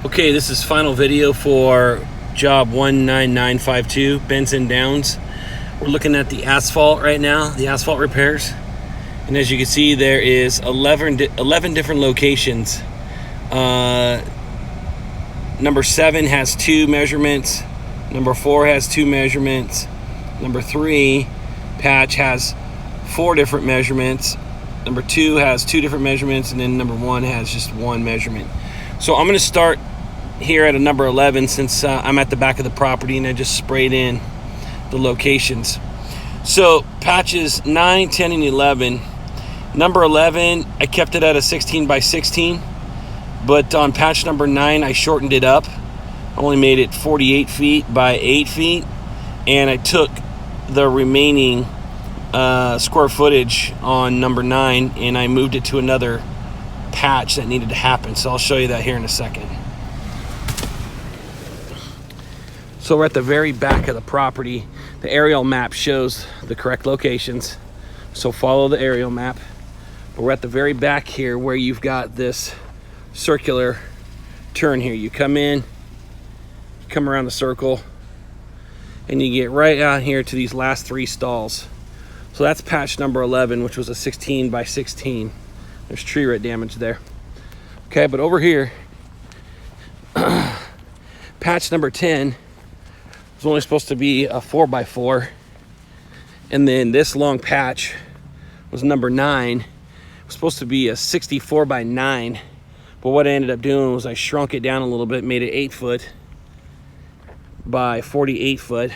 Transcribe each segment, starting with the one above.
Okay, this is final video for job 19952, Benson Downs. We're looking at the asphalt right now, the asphalt repairs. And as you can see, there is 11 different locations. Number 7 has 2 measurements. Number 4 has 2 measurements. Number 3 patch has 4 different measurements. Number 2 has 2 different measurements, and then number 1 has just 1 measurement. So I'm going to start here at a number 11 since I'm at the back of the property and I just sprayed in the locations. So patches 9, 10, and 11. Number 11, I kept it at a 16 by 16, but on patch number 9, I shortened it up. I only made it 48 feet by 8 feet, and I took the remaining square footage on number 9 and I moved it to another patch that needed to happen. So I'll show you that here in a second. So we're at the very back of the property. The aerial map shows the correct locations, so follow the aerial map. But we're at the very back here where you've got this circular turn here. You come in, come around the circle, and you get right out here to these last 3 stalls. So that's patch number 11, which was a 16 by 16. There's tree root damage there. Okay, but over here, patch number 10 was only supposed to be a 4 by 4. And then this long patch was number 9. It was supposed to be a 64 by 9. But what I ended up doing was I shrunk it down a little bit, made it 8 foot by 48 foot.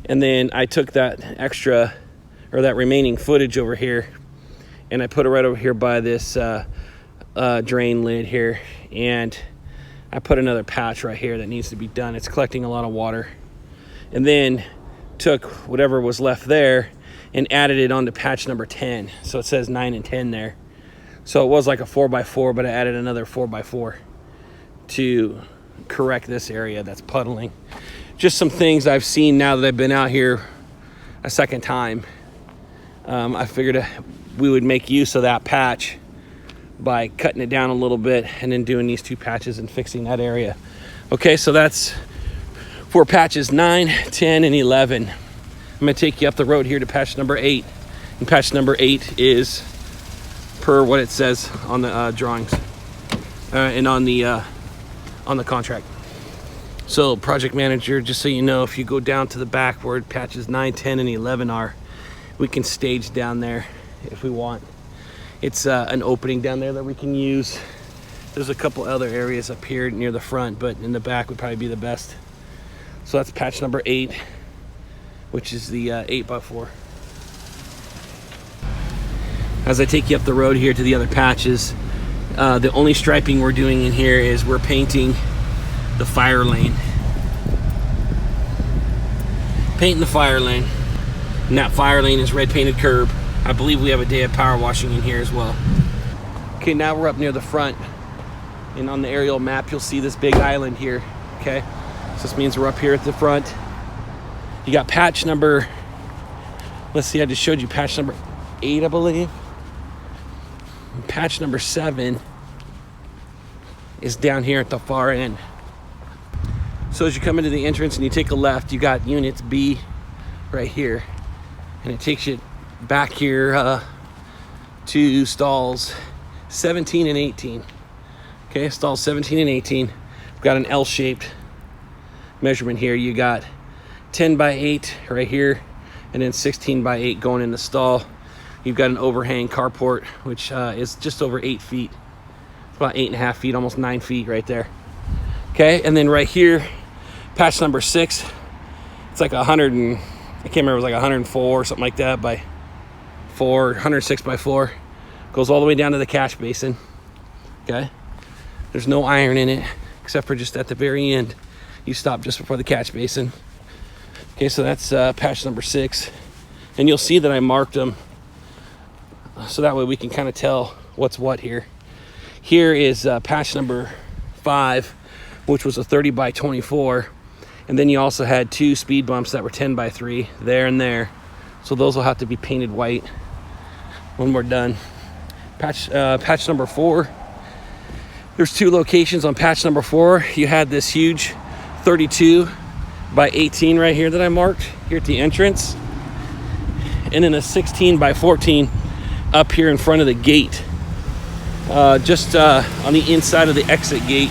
And then I took that extra, or that remaining footage over here, and I put it right over here by this drain lid here. And I put another patch right here that needs to be done. It's collecting a lot of water. And then took whatever was left there and added it onto patch number 10. So it says 9 and 10 there. So it was like a 4 by 4, but I added another 4 by 4 to correct this area that's puddling. Just some things I've seen now that I've been out here a second time. I figured we would make use of that patch by cutting it down a little bit and then doing these 2 patches and fixing that area. Okay, so that's for patches 9, 10, and 11. I'm gonna take you up the road here to patch number 8. And patch number 8 is per what it says on the drawings and on the contract. So project manager, just so you know, if you go down to the back where patches 9, 10, and 11 are, we can stage down there if we want. It's an opening down there that we can use. There's a couple other areas up here near the front, but in the back would probably be the best. So that's patch number 8, which is the 8 by 4. As I take you up the road here to the other patches, the only striping we're doing in here is we're painting the fire lane. Painting the fire lane. And that fire lane is red painted curb. I believe we have a day of power washing in here as well. Okay, now we're up near the front. And on the aerial map, you'll see this big island here, okay? So this means we're up here at the front. You got patch number, let's see, I just showed you patch number 8, I believe. And patch number 7 is down here at the far end. So as you come into the entrance and you take a left, you got units B right here. And it takes you back here to stalls 17 and 18. Okay, stalls 17 and 18. We've got an L-shaped measurement here. You got 10 by 8 right here, and then 16 by 8 going in the stall. You've got an overhang carport, which is just over 8 feet. It's about 8.5 feet, almost 9 feet right there. Okay, and then right here, patch number 6. It's like 100 and I can't remember, it was like 104 or something like that by 4, 106 by 4. Goes all the way down to the catch basin. Okay, there's no iron in it except for just at the very end. You stop just before the catch basin. Okay, so that's patch number 6. And you'll see that I marked them so that way we can kind of tell what's what here. Here is patch number 5, which was a 30 by 24. And then you also had 2 speed bumps that were 10 by 3 there and there. So those will have to be painted white when we're done. Patch number 4 There's 2 locations on patch number 4. You had this huge 32 by 18 right here that I marked here at the entrance, and then a 16 by 14 up here in front of the gate, just on the inside of the exit gate.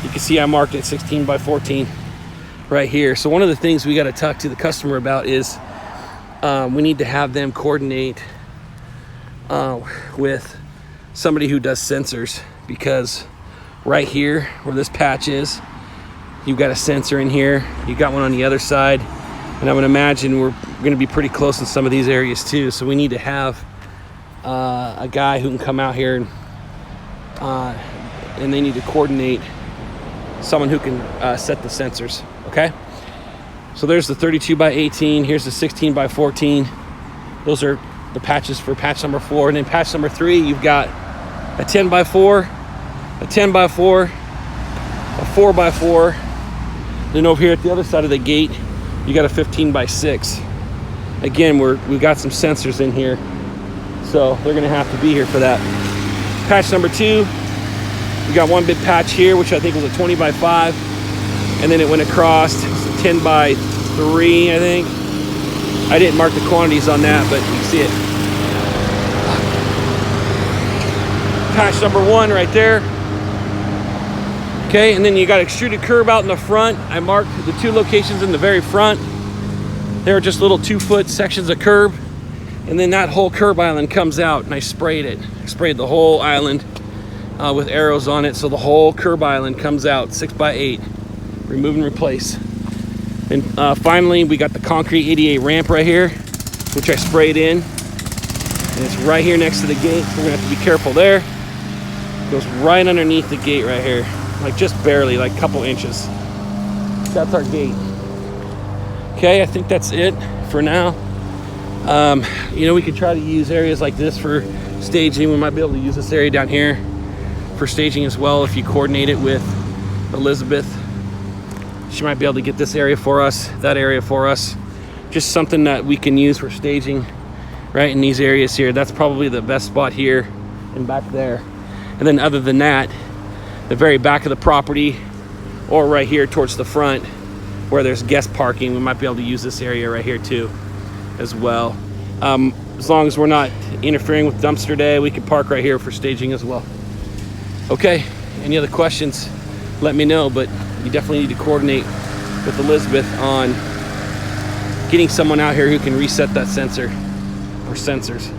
You can see I marked it 16 by 14 right here. So one of the things we got to talk to the customer about is we need to have them coordinate with somebody who does sensors, because right here where this patch is, you've got a sensor in here, you've got one on the other side, and I would imagine we're going to be pretty close in some of these areas too. So we need to have a guy who can come out here and they need to coordinate someone who can set the sensors. Okay, so there's the 32 by 18, here's the 16 by 14. Those are the patches for patch number 4. And then patch number 3, you've got a 10 by 4, a 10 by 4, a 4 by 4. Then over here at the other side of the gate, you got a 15 by 6. Again, we've got some sensors in here, so they're gonna have to be here for that. Patch number 2, we got one big patch here, which I think was a 20 by 5, and then it went across, it's a 10 by 3, I think. I didn't mark the quantities on that, but you can see it. Patch number 1 right there. Okay, and then you got extruded curb out in the front. I marked the 2 locations in the very front. They're just little 2-foot sections of curb, and then that whole curb island comes out, and I sprayed it. I sprayed the whole island with arrows on it, so the whole curb island comes out, 6 by 8. Remove and replace. And finally, we got the concrete ADA ramp right here, which I sprayed in, and it's right here next to the gate. So we're gonna have to be careful there. It goes right underneath the gate right here, like just barely, like a couple inches. That's our gate. Okay, I think that's it for now. You know, we could try to use areas like this for staging. We might be able to use this area down here for staging as well if you coordinate it with Elizabeth. She might be able to get this area for us, that area for us. Just something that we can use for staging right in these areas here. That's probably the best spot here and back there. And then other than that, the very back of the property, or right here towards the front where there's guest parking, we might be able to use this area right here too as well. As long as we're not interfering with dumpster day, we can park right here for staging as well. Okay, any other questions, let me know, but you definitely need to coordinate with Elizabeth on getting someone out here who can reset that sensor or sensors.